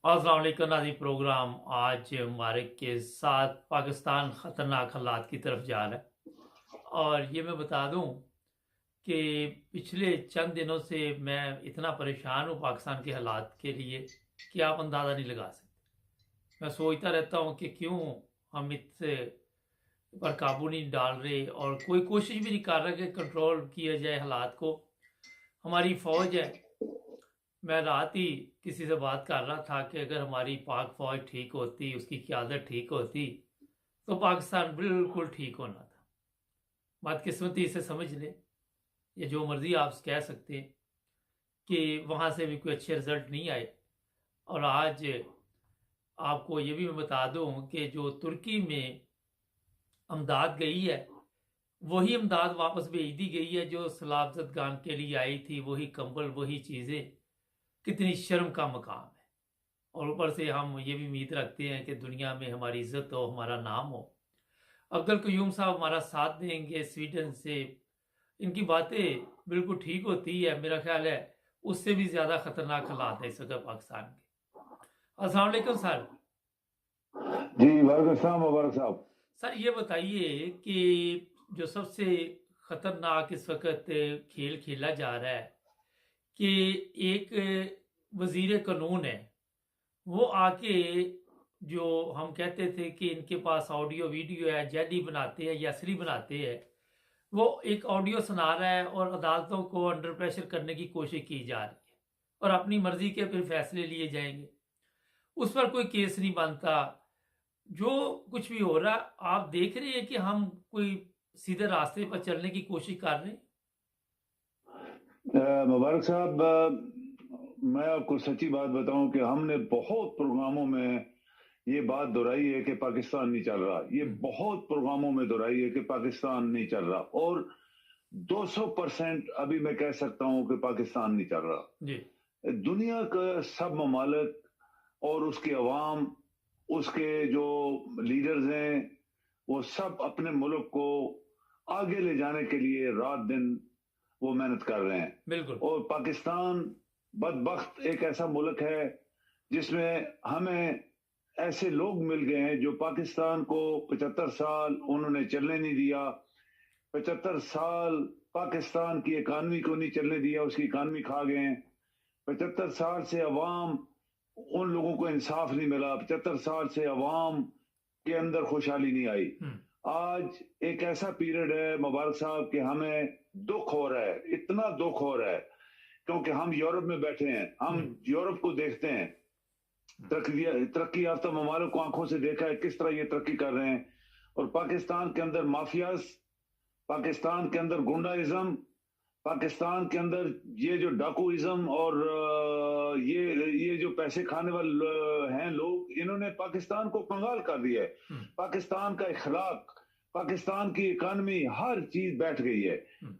अस्सलाम वालेकुम नाज़रीन। प्रोग्राम आज हमारे के साथ पाकिस्तान ख़तरनाक हालात की तरफ जा रहा है। और ये मैं बता दूं कि पिछले चंद दिनों से मैं इतना परेशान हूँ पाकिस्तान के हालात के लिए कि आप अंदाज़ा नहीं लगा सकते। मैं सोचता रहता हूँ कि क्यों हम इससे पर काबू नहीं डाल रहे और कोई कोशिश भी नहीं कर रहा कि कंट्रोल किया जाए हालात को। हमारी फ़ौज है। मैं रात ही किसी से बात कर रहा था कि अगर हमारी पाक फौज ठीक होती, उसकी क़यादत ठीक होती, तो पाकिस्तान बिल्कुल ठीक होना था। बदकिस्मती से समझ लें, ये जो मर्जी आप कह सकते हैं कि वहाँ से भी कोई अच्छे रिजल्ट नहीं आए। और आज आपको ये भी मैं बता दूं कि जो तुर्की में अमदाद गई है, वही अमदाद वापस भेज दी गई है जो सलाबतगान के लिए आई थी। वही कंबल, वही चीज़ें। कितनी शर्म का मकाम है। और ऊपर से हम ये भी उम्मीद रखते हैं कि दुनिया में हमारी इज्जत हो, हमारा नाम हो। अब्दुल कयूम साहब हमारा साथ देंगे स्वीडन से। इनकी बातें बिल्कुल ठीक होती है, मेरा ख्याल है उससे भी ज्यादा खतरनाक हालात है इस वक्त पाकिस्तान के। अस्सलाम वालेकुम सर। जी वालेकुम अस्सलाम मुबारक साहब। सर ये बताइए कि जो सबसे खतरनाक इस वक्त खेल खेला जा रहा है कि एक वजीर कानून है, वो आके जो हम कहते थे कि इनके पास ऑडियो वीडियो है, जेडी बनाते हैं या असली बनाते हैं, वो एक ऑडियो सुना रहा है और अदालतों को अंडर प्रेशर करने की कोशिश की जा रही है और अपनी मर्जी के फिर फैसले लिए जाएंगे। उस पर कोई केस नहीं बनता। जो कुछ भी हो रहा आप देख रहे हैं कि हम कोई सीधे रास्ते पर चलने की कोशिश कर रहे हैं। मुबारक साहब, मैं आपको सच्ची बात बताऊं कि हमने बहुत प्रोग्रामों में ये बात दोहराई है कि पाकिस्तान नहीं चल रहा। ये बहुत प्रोग्रामों में दोहराई है कि पाकिस्तान नहीं चल रहा, और 200% अभी मैं कह सकता हूं कि पाकिस्तान नहीं चल रहा। जी। दुनिया का सब ममालिक और उसके अवाम, उसके जो लीडर्स हैं, वो सब अपने मुल्क को आगे ले जाने के लिए रात दिन वो मेहनत कर रहे हैं। बिल्कुल। और पाकिस्तान बदबख्त एक ऐसा मुल्क है जिसमें हमें ऐसे लोग मिल गए हैं जो पाकिस्तान को 75 साल उन्होंने चलने नहीं दिया। 75 साल पाकिस्तान की इकानमी को नहीं चलने दिया, उसकी इकानमी खा गए हैं। 75 साल से अवाम, उन लोगों को इंसाफ नहीं मिला। 75 साल से अवाम के अंदर खुशहाली नहीं आई। आज एक ऐसा पीरियड है मुबारक साहब कि हमें दुख हो रहा है, इतना दुख हो रहा है क्योंकि हम यूरोप में बैठे हैं, हम यूरोप को देखते हैं, तरक्की याफ्ता ममालिक को आंखों से देखा है किस तरह ये तरक्की कर रहे हैं। और पाकिस्तान के अंदर माफियाज, पाकिस्तान के अंदर गुंडाइज्म, पाकिस्तान के अंदर ये जो डाकूइज्म और ये जो पैसे खाने वाले हैं लोग, इन्होंने पाकिस्तान को कंगाल कर दिया है। पाकिस्तान का इखलाक, पाकिस्तान की इकानमी, हर चीज बैठ गई है।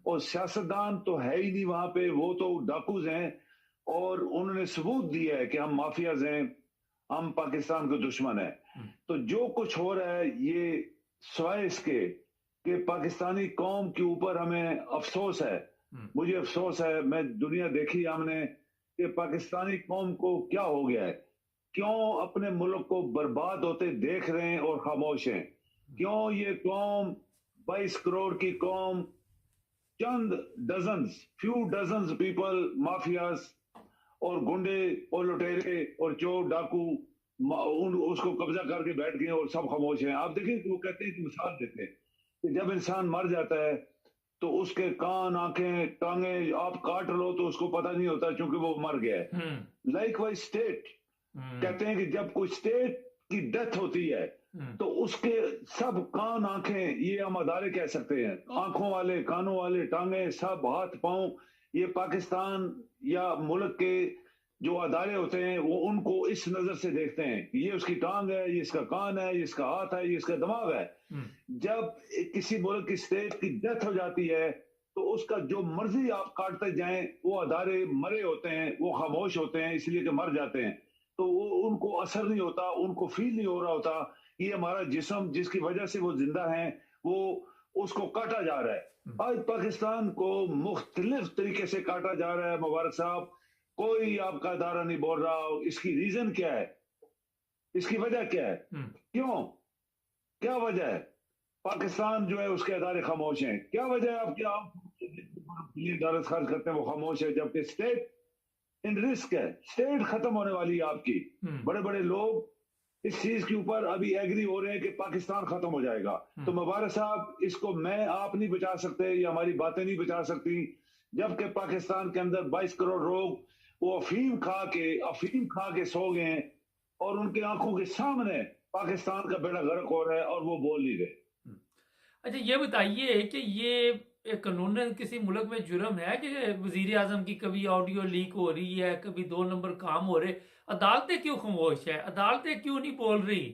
और सियासतदान तो है ही नहीं वहां पे, वो तो डाकूज हैं। और उन्होंने सबूत दिया है कि हम माफियाज हैं, हम पाकिस्तान के दुश्मन हैं। तो जो कुछ हो रहा है ये सिवाय इसके कि पाकिस्तानी कौम के ऊपर हमें अफसोस है। मुझे अफसोस है, मैं दुनिया देखी हमने कि पाकिस्तानी कौम को क्या हो गया है, क्यों अपने मुल्क को बर्बाद होते देख रहे हैं और खामोश हैं। क्यों ये कौम, 22 करोड़ की कौम, चंद dozens, few dozens people, mafias और गुंडे और लुटेरे और चोर डाकू उसको कब्जा करके बैठ गए और सब खामोश हैं। आप देखिए, वो कहते हैं कि मिसाल देते हैं कि जब इंसान मर जाता है तो उसके कान, आंखें, टांगे आप काट लो तो उसको पता नहीं होता क्योंकि वो मर गया है। लाइक वाइज स्टेट, कहते हैं कि जब कोई स्टेट की डेथ होती है तो उसके सब कान, आंखें, ये हम अदारे कह सकते हैं, आंखों वाले, कानों वाले, टांगे, सब हाथ पांव, ये पाकिस्तान या मुल्क के जो अदारे होते हैं वो उनको इस नजर से देखते हैं कि ये उसकी टांग है, ये इसका कान है, ये इसका हाथ है, ये इसका दिमाग है। जब किसी मुल्क की स्टेट की डेथ हो जाती है तो उसका जो मर्जी आप काटते जाएं, वो अदारे मरे होते हैं, वो खामोश होते हैं इसलिए कि मर जाते हैं। तो वो उनको असर नहीं होता, उनको फील नहीं हो रहा होता। ये हमारा जिस्म जिसकी वजह से वो जिंदा है, वो उसको काटा जा रहा है। आज पाकिस्तान को मुख्तलिफ तरीके से काटा जा रहा है मुबारक साहब। कोई आपका अदारा नहीं बोल रहा। इसकी रीजन क्या है? इसकी वजह क्या है? क्यों? क्या वजह है? पाकिस्तान जो है उसके अदारे खामोश हैं। क्या वजह है? आपके आप बिलियन डॉलर खर्च करते हैं वो खामोश है, जबकि स्टेट इन रिस्क है, स्टेट खत्म होने वाली है आपकी। बड़े बड़े लोग इस चीज के ऊपर अभी एग्री हो रहे हैं कि पाकिस्तान खत्म हो जाएगा। तो मुबारक साहब, इसको मैं आप नहीं बचा सकते या हमारी बातें नहीं बचा सकती, जबकि पाकिस्तान के अंदर 22 करोड़ लोग वो अफीम खा के सो गए हैं और उनकी आंखों के सामने पाकिस्तान का बेड़ा गर्क हो रहा है और वो बोल नहीं रहे। अच्छा, ये बताइए कि ये कानूनन किसी मुल्क में जुर्म है कि वजीर आजम की कभी ऑडियो लीक हो रही है, कभी 2 नंबर काम हो रहे, अदालतें क्यों खामोश है? अदालतें क्यों नहीं बोल रही?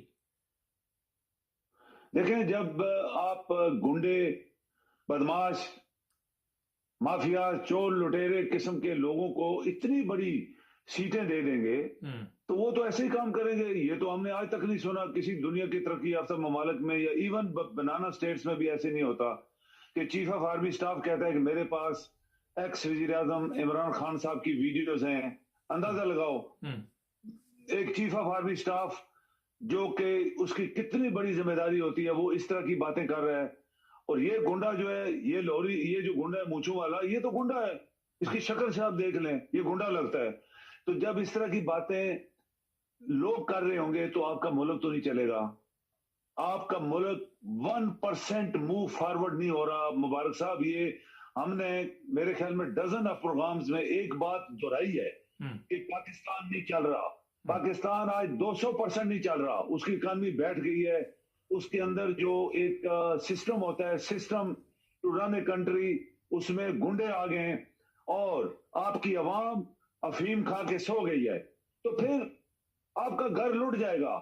देखें, जब आप गुंडे, बदमाश, माफिया, चोर लुटेरे किस्म के लोगों को इतनी बड़ी सीटें दे देंगे तो वो तो ऐसे ही काम करेंगे। ये तो हमने आज तक नहीं सुना किसी दुनिया की तरक्की याफ्ता ममालिक में या इवन बनाना स्टेट्स में भी ऐसे नहीं होता कि चीफ ऑफ आर्मी स्टाफ कहता है कि मेरे पास एक्स वजीर आजम इमरान खान साहब की वीडियोज हैं। अंदाजा लगाओ, एक चीफ ऑफ आर्मी स्टाफ जो कि उसकी कितनी बड़ी जिम्मेदारी होती है, वो इस तरह की बातें कर रहा है। और ये गुंडा जो है, ये जो गुंडा है मूंछों वाला, ये तो गुंडा है, इसकी शक्ल से आप देख लें, ये गुंडा लगता है। तो जब इस तरह की बातें लोग कर रहे होंगे तो आपका मुल्क तो नहीं चलेगा। आपका मुल्क 1% मूव फॉरवर्ड नहीं हो रहा। मुबारक साहब, ये हमने मेरे ख्याल में डजन ऑफ प्रोग्राम्स में एक बात दोहराई है कि पाकिस्तान नहीं चल रहा। पाकिस्तान आज 200% नहीं चल रहा, उसकी इकॉनमी बैठ गई है। उसके अंदर जो एक सिस्टम होता है, system to run a country, उसमें गुंडे आ गए हैं और आपकी आवाम अफीम खा के सो गई है। तो फिर आपका घर लुट जाएगा।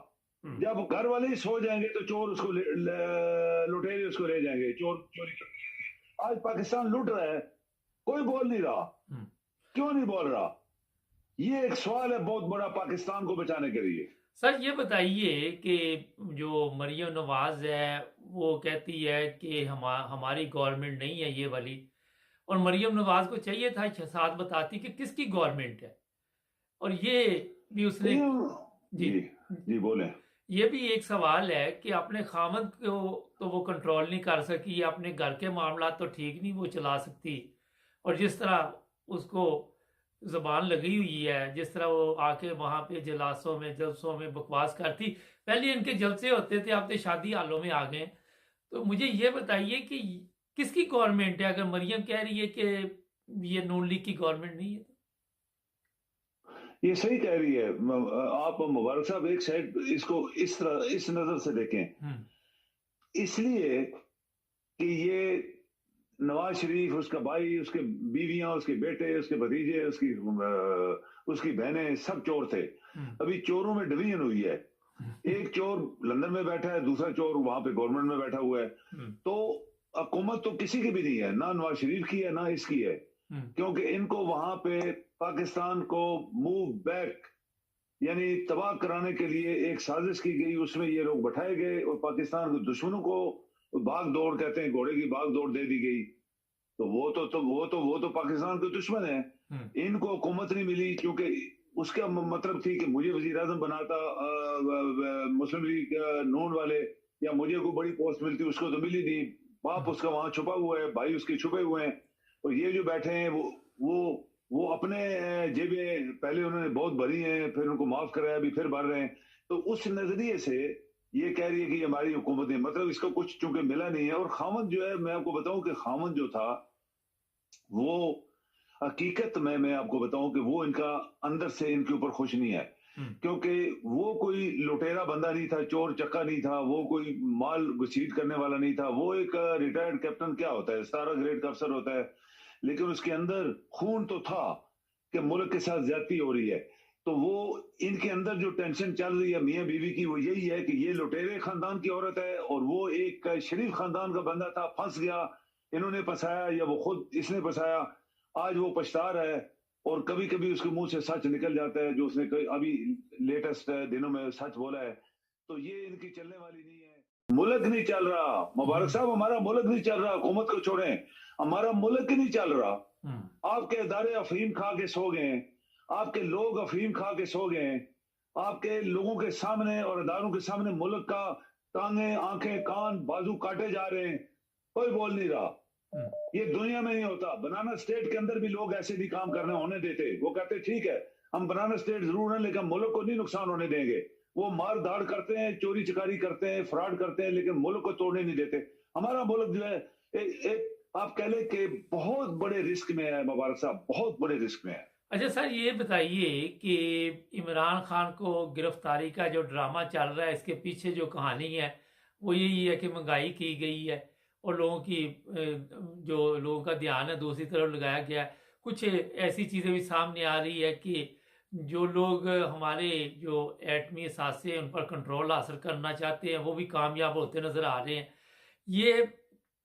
जब घर वाले ही सो जाएंगे तो चोर उसको लुटेरे उसको ले जाएंगे, चोर चोरी कर। आज पाकिस्तान लुट रहा है, कोई बोल नहीं रहा। क्यों नहीं बोल रहा? ये एक सवाल है बहुत बड़ा पाकिस्तान को बचाने के लिए। सर, ये बताइए कि जो मरियम नवाज है वो कहती है कि हमारी गवर्नमेंट नहीं है ये वाली, और मरियम नवाज को चाहिए था साथ बताती कि किसकी गवर्नमेंट है। और ये भी उसने जी बोले, ये भी एक सवाल है कि अपने खामद को तो वो कंट्रोल नहीं कर सकी, अपने घर के मामला तो ठीक नहीं वो चला सकती, और जिस तरह उसको जबान लगी हुई है, जिस तरह वो आके वहां पे जलासों में जलसों में बकवास करती। पहले इनके जलसे होते थे, अब तो शादी हालों में आ गए। तो मुझे ये बताइए कि किसकी गवर्नमेंट है? अगर मरियम कह रही है कि ये नून लीग की गवर्नमेंट नहीं है, ये सही कह रही है। आप मुबारक साहब एक साइड इसको इस तरह इस नजर से देखें, इसलिए कि ये नवाज शरीफ, उसका भाई, उसके बीवियां, उसके बेटे, उसके भतीजे, उसकी बहनें सब चोर थे। अभी चोरों में डिवीजन हुई है। एक चोर लंदन में बैठा है, दूसरा चोर वहां पे गवर्नमेंट में बैठा हुआ है। तो हुकूमत तो किसी की भी नहीं है, ना नवाज शरीफ की है ना इसकी है, क्योंकि इनको वहां पे पाकिस्तान को मूव बैक यानी तबाह कराने के लिए एक साजिश की गई। उसमें ये लोग बैठाए गए और पाकिस्तान के दुश्मनों को भाग दौड़, कहते हैं घोड़े की भाग दौड़, दे दी गई। तो वो तो पाकिस्तान के दुश्मन है। इनको हुकूमत नहीं मिली क्योंकि उसका मतलब थी कि मुझे वजीर आजम बनाता मुस्लिम लीग नून वाले, या मुझे कोई बड़ी पोस्ट मिलती, उसको तो मिली नहीं। बाप उसका वहां छुपा हुआ है, भाई उसके छुपे हुए हैं, और ये जो बैठे हैं वो अपने जेबें पहले उन्होंने बहुत भरी हैं, फिर उनको माफ कराया, अभी फिर भर रहे हैं। तो उस नजरिए से ये कह रही है कि हमारी हुकूमत है, मतलब इसको कुछ चूंकि मिला नहीं है। और खामद जो है, मैं आपको बताऊं कि खामद जो था वो हकीकत में, मैं आपको बताऊं कि वो इनका अंदर से इनके ऊपर खुश नहीं है, क्योंकि वो कोई लुटेरा बंदा नहीं था, चोर चक्का नहीं था, वो कोई माल घसीट करने वाला नहीं था। वो एक रिटायर्ड कैप्टन क्या होता है, 17 ग्रेड का अफसर होता है, लेकिन उसके अंदर खून तो था कि मुल्क के साथ ज्यादती हो रही है। तो वो इनके अंदर जो टेंशन चल रही है मियां बीवी की, वो यही है कि ये लुटेरे खानदान की औरत है और वो एक शरीफ खानदान का बंदा था, फंस गया, इन्होंने फंसाया या वो खुद इसने फंसाया। आज वो पछता रहा है और कभी कभी उसके मुंह से सच निकल जाता है, जो उसने अभी लेटेस्ट दिनों में सच बोला है। तो ये इनकी चलने वाली नहीं है। मुल्क नहीं चल रहा मुबारक साहब, हमारा मुल्क नहीं चल रहा। हुकूमत को छोड़ें, हमारा मुल्क ही नहीं चल रहा। आपके इदारे अफीम खा के सो गए, आपके लोग अफीम खा के सो गए। आपके लोगों के सामने और अदारों के सामने मुल्क का टांगे, आंखें, कान, बाजू काटे जा रहे हैं, कोई बोल नहीं रहा। हम्म, ये दुनिया में नहीं होता। बनाना स्टेट के अंदर भी लोग ऐसे नहीं काम करने होने देते। वो कहते ठीक है, हम बनाना स्टेट जरूर हैं लेकिन मुल्क को नहीं नुकसान होने देंगे। वो मार धाड़ करते हैं, चोरी चकारी करते हैं, फ्रॉड करते हैं, लेकिन मुल्क को तोड़ने नहीं देते। हमारा मुल्क जो है एक आप कह लें कि बहुत बड़े रिस्क में है। मुबारक साहब बहुत बड़े रिस्क में है। अच्छा सर, ये बताइए कि इमरान खान को गिरफ्तारी का जो ड्रामा चल रहा है, इसके पीछे जो कहानी है वो यही है कि महंगाई की गई है और लोगों की जो लोगों का ध्यान है दूसरी तरफ लगाया गया है। कुछ ऐसी चीज़ें भी सामने आ रही है कि जो लोग हमारे जो एटमी सासे उन पर कंट्रोल हासिल करना चाहते हैं वो भी कामयाब होते नजर आ रहे हैं। ये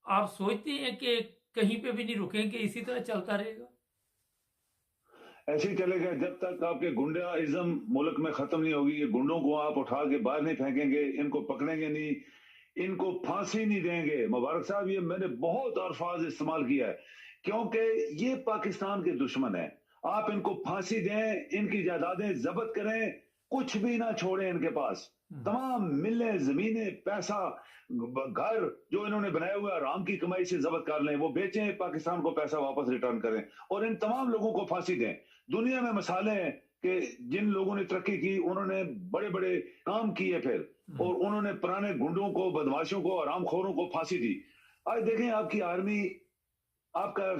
आप सोचते हैं कि कहीं पे भी नहीं रुकेंगे, इसी तरह चलता रहेगा? ऐसे ही चलेगा जब तक आपके गुंडाइज्म मुल्क में खत्म नहीं होगी। ये गुंडों को आप उठा के बाहर नहीं फेंकेंगे, इनको पकड़ेंगे नहीं, इनको फांसी नहीं देंगे। मुबारक साहब ये मैंने बहुत अल्फाज इस्तेमाल किया है क्योंकि ये पाकिस्तान के दुश्मन है। आप इनको फांसी दें, इनकी जायदादें जब्त करें, कुछ भी ना छोड़ें इनके पास। हम्म, तमाम मिलें, जमीनें, पैसा, घर जो इन्होंने बनाया हुआ है आराम की कमाई से जब्त कर लें, वो बेचें, पाकिस्तान को पैसा वापस रिटर्न करें और इन तमाम लोगों को फांसी दें। दुनिया में मिसालें हैं कि जिन लोगों ने तरक्की की उन्होंने बड़े बड़े काम किए फिर, हम्म, और उन्होंने पुराने गुंडों को, बदमाशों को, आरामखोरों को फांसी दी। आज देखें आपकी आर्मी, आपका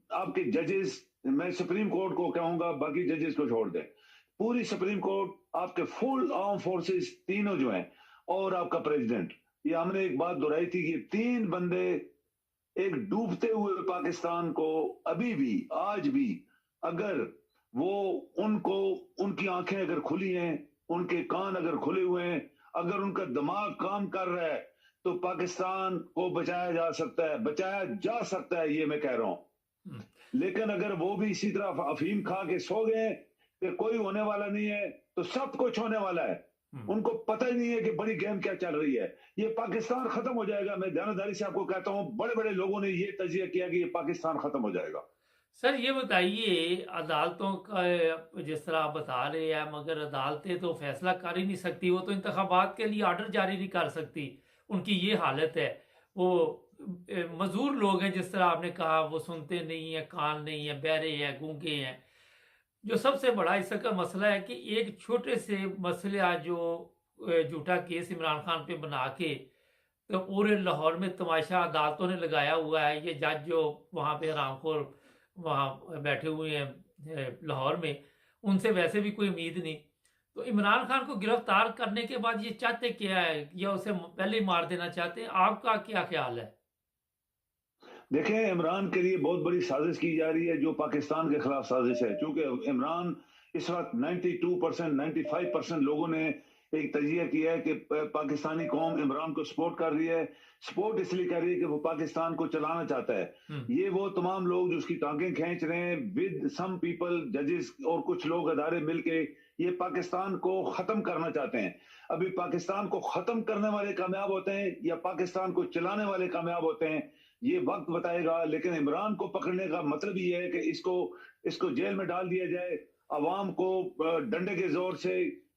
आपके जजेस, मैं सुप्रीम कोर्ट को कहूंगा, बाकी जजेस को छोड़ दें, पूरी सुप्रीम कोर्ट, आपके फुल आर्म फोर्सेस तीनों जो हैं, और आपका प्रेसिडेंट, ये हमने एक बात दोहराई थी कि तीन बंदे एक डूबते हुए पाकिस्तान को अभी भी, आज भी, अगर वो उनको, उनकी आंखें अगर खुली हैं, उनके कान अगर खुले हुए हैं, अगर उनका दिमाग काम कर रहा है, तो पाकिस्तान को बचाया जा सकता है, बचाया जा सकता है, ये मैं कह रहा हूं। हम्म, लेकिन अगर वो भी इसी तरह अफीम खा के सो गए कि कोई होने वाला नहीं है, तो सब कुछ होने वाला है। हम्म। उनको पता ही नहीं है कि बड़ी गेम क्या चल रही है। ये पाकिस्तान खत्म हो जाएगा। मैं ध्यानदारी से आपको कहता हूं, बड़े बड़े लोगों ने ये तजिया किया कि ये पाकिस्तान खत्म हो जाएगा। सर ये बताइए, अदालतों का जिस तरह आप बता रहे हैं, मगर अदालतें तो फैसला कर ही नहीं सकती, वो तो इंतखाबात के लिए ऑर्डर जारी नहीं कर सकती, उनकी ये हालत है। वो मजदूर लोग हैं, जिस तरह आपने कहा, वो सुनते नहीं है, कान नहीं है, बहरे हैं, गूंगे हैं। जो सबसे बड़ा इसका मसला है कि एक छोटे से मसले आज जो झूठा केस इमरान खान पे बना के तो पूरे लाहौर में तमाशा अदालतों ने लगाया हुआ है। ये जज जो वहाँ पे हरामखोर वहाँ बैठे हुए हैं लाहौर में, उनसे वैसे भी कोई उम्मीद नहीं। तो इमरान खान को गिरफ्तार करने के बाद ये चाहते क्या है, या उसे पहले ही मार देना चाहते हैं? आपका क्या ख्याल है? देखें, इमरान के लिए बहुत बड़ी साजिश की जा रही है, जो पाकिस्तान के खिलाफ साजिश है। क्योंकि इमरान इस वक्त 92%, 95% लोगों ने एक तजिया किया है कि पाकिस्तानी कौम इमरान को सपोर्ट कर रही है। सपोर्ट इसलिए कर रही है कि वो पाकिस्तान को चलाना चाहता है। ये वो तमाम लोग जो उसकी टांगें खींच रहे हैं, विद सम पीपल, जजेस और कुछ लोग, अदारे मिलके ये पाकिस्तान को खत्म करना चाहते हैं। अभी पाकिस्तान को खत्म करने वाले कामयाब होते हैं या पाकिस्तान को चलाने वाले कामयाब होते हैं, ये वक्त बताएगा। लेकिन इमरान को पकड़ने का मतलब ये है कि इसको इसको जेल में डाल दिया जाए, अवाम को डंडे के जोर से,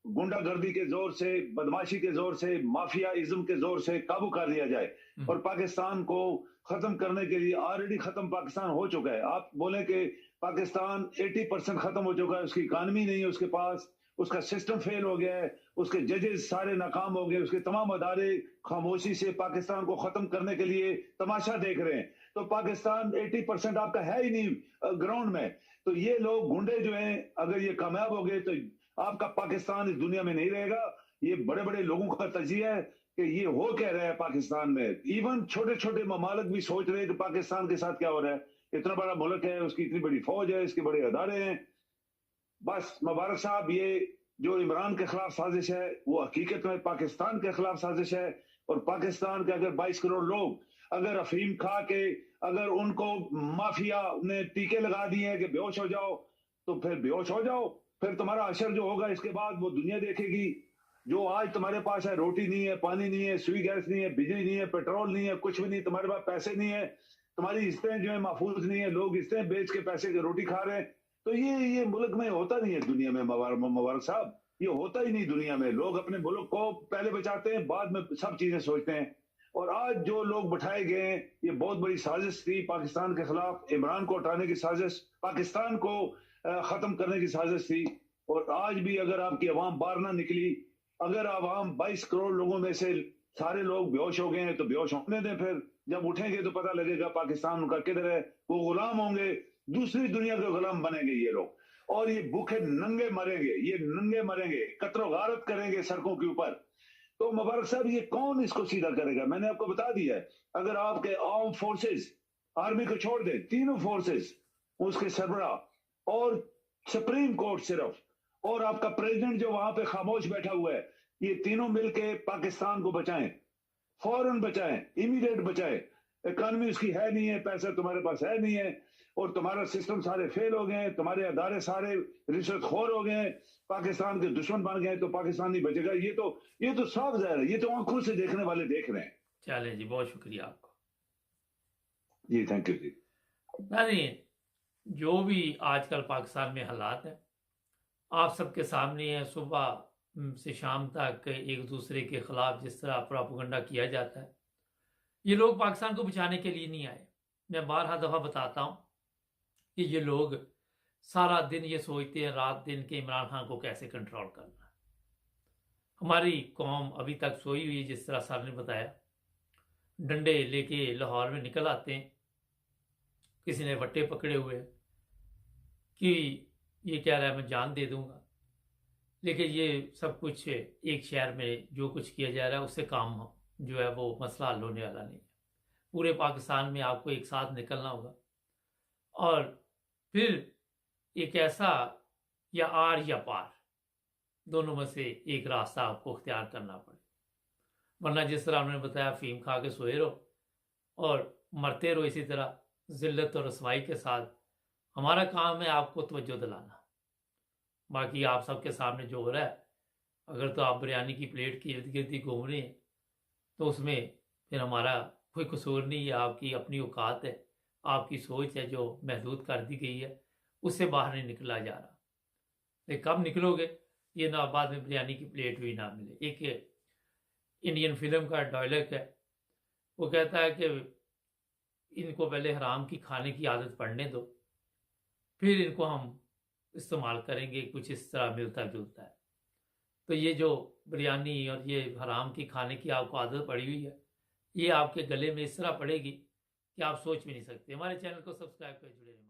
गुंडागर्दी के जोर से, बदमाशी के जोर से, माफिया इज्म के जोर से काबू कर लिया जाए। और पाकिस्तान को खत्म करने के लिए, ऑलरेडी खत्म पाकिस्तान हो चुका है। आप बोले कि पाकिस्तान 80% खत्म हो चुका है, उसकी इकानमी नहीं है उसके पास, उसका सिस्टम फेल हो गया है, उसके जजेस सारे नाकाम हो गए, उसके तमाम अदारे खामोशी से पाकिस्तान को खत्म करने के लिए तमाशा देख रहे हैं। तो पाकिस्तान 80% आपका है ही नहीं ग्राउंड में। तो ये लोग गुंडे जो हैं, अगर ये कामयाब हो गए तो आपका पाकिस्तान इस दुनिया में नहीं रहेगा। ये बड़े बड़े लोगों का तजिया है कि ये हो क्या रहा है पाकिस्तान में। इवन छोटे छोटे ममालिक भी सोच रहे हैं कि पाकिस्तान के साथ क्या हो रहा है। इतना बड़ा मुल्क है, उसकी इतनी बड़ी फौज है, इसके बड़े अदारे हैं। बस मुबारक साहब, ये जो इमरान के खिलाफ साजिश है वो हकीकत में पाकिस्तान के खिलाफ साजिश है। और पाकिस्तान के अगर 22 करोड़ लोग अगर अफीम खा के, अगर उनको माफिया ने टीके लगा दिए हैं कि बेहोश हो जाओ, तो फिर बेहोश हो जाओ। फिर तुम्हारा असर जो होगा इसके बाद वो दुनिया देखेगी। जो आज तुम्हारे पास है, रोटी नहीं है, पानी नहीं है, सुई गैस नहीं है, बिजली नहीं है, पेट्रोल नहीं है, कुछ भी नहीं, तुम्हारे पास पैसे नहीं है, तुम्हारी इज्जतें जो है महफूज नहीं है, लोग इज्जतें बेच के पैसे की रोटी खा रहे हैं। तो ये मुल्क में होता नहीं है दुनिया में मुबारक साहब। ये होता ही नहीं दुनिया में। लोग अपने मुल्क को पहले बचाते हैं, बाद में सब चीजें सोचते हैं। और आज जो लोग बिठाए गए हैं, ये बहुत बड़ी साजिश थी पाकिस्तान के खिलाफ। इमरान को हटाने की साजिश, पाकिस्तान को खत्म करने की साजिश थी। और आज भी अगर आपकी आवाम बाहर ना निकली, अगर आवाम 22 करोड़ लोगों में से सारे लोग बेहोश हो गए हैं, तो बेहोश होने दें। फिर जब उठेंगे तो पता लगेगा पाकिस्तान उनका किधर है। वो गुलाम होंगे, दूसरी दुनिया के गुलाम बनेंगे ये लोग। और ये भूखे नंगे मरेंगे, ये नंगे मरेंगे, कत्लो गारत करेंगे सड़कों के ऊपर। तो मुबारक साहब, ये कौन इसको सीधा करेगा? मैंने आपको बता दिया है। अगर आपके आर्म फोर्सेस, आर्मी को छोड़ दे, तीनों फोर्सेस, उसके सरबरा और सुप्रीम कोर्ट सिर्फ, और आपका प्रेसिडेंट जो वहां पे खामोश बैठा हुआ है, ये तीनों मिलके पाकिस्तान को बचाएं, फौरन बचाएं, इमीडिएट बचाएं। इकॉनमी उसकी है नहीं है, पैसा तुम्हारे पास है नहीं है, और तुम्हारा सिस्टम सारे फेल हो गए, तुम्हारे अदारे सारे रिश्वतखोर हो गए, पाकिस्तान के दुश्मन बन गए, तो पाकिस्तान नहीं बचेगा। ये तो साफ जाहिर है, ये तो आंखों से देखने वाले देख रहे हैं। चलें जी, बहुत शुक्रिया आपको जी। थैंक यू जी। नहीं, जो भी आजकल पाकिस्तान में हालात हैं आप सबके सामने है। सुबह से शाम तक एक दूसरे के खिलाफ जिस तरह प्रोपेगेंडा किया जाता है, ये लोग पाकिस्तान को बचाने के लिए नहीं आए। मैं बारहा दफ़ा बताता हूँ कि ये लोग सारा दिन ये सोचते हैं रात दिन के इमरान खान को कैसे कंट्रोल करना है। हमारी कौम अभी तक सोई हुई है, जिस तरह सर ने बताया। डंडे लेके लाहौर में निकल आते हैं, किसी ने वट्टे पकड़े हुए हैं कि ये कह रहा है मैं जान दे दूंगा। लेकिन ये सब कुछ एक शहर में जो कुछ किया जा रहा है उससे काम जो है वो मसला हल होने वाला नहीं है। पूरे पाकिस्तान में आपको एक साथ निकलना होगा और फिर एक ऐसा या आर या पार, दोनों में से एक रास्ता आपको अख्तियार करना पड़े। वरना जिस तरह उन्होंने बताया, फीम खा के सोए रहो और मरते रहो इसी तरह जिल्लत और रसवाई के साथ। हमारा काम है आपको तवज्जो दिलाना। बाकी आप सबके सामने जो हो रहा है, अगर तो आप बिरयानी की प्लेट की इर्द गिर्द ही घूम रहे हैं तो उसमें फिर हमारा कोई कसूर नहीं है। आपकी अपनी औकात है, आपकी सोच है जो महदूद कर दी गई है, उससे बाहर नहीं निकला जा रहा। लेकिन कब निकलोगे ये ना बाद में बिरयानी की प्लेट भी ना मिले। एक इंडियन फिल्म का डायलॉग है, वो कहता है कि इनको पहले हराम की खाने की आदत पड़ने दो, फिर इनको हम इस्तेमाल करेंगे। कुछ इस तरह मिलता जुलता है। तो ये जो बिरयानी और ये हराम की खाने की आपको आदत पड़ी हुई है, ये आपके गले में इस तरह पड़ेगी कि आप सोच भी नहीं सकते। हमारे चैनल को सब्सक्राइब कर जुड़े रहें।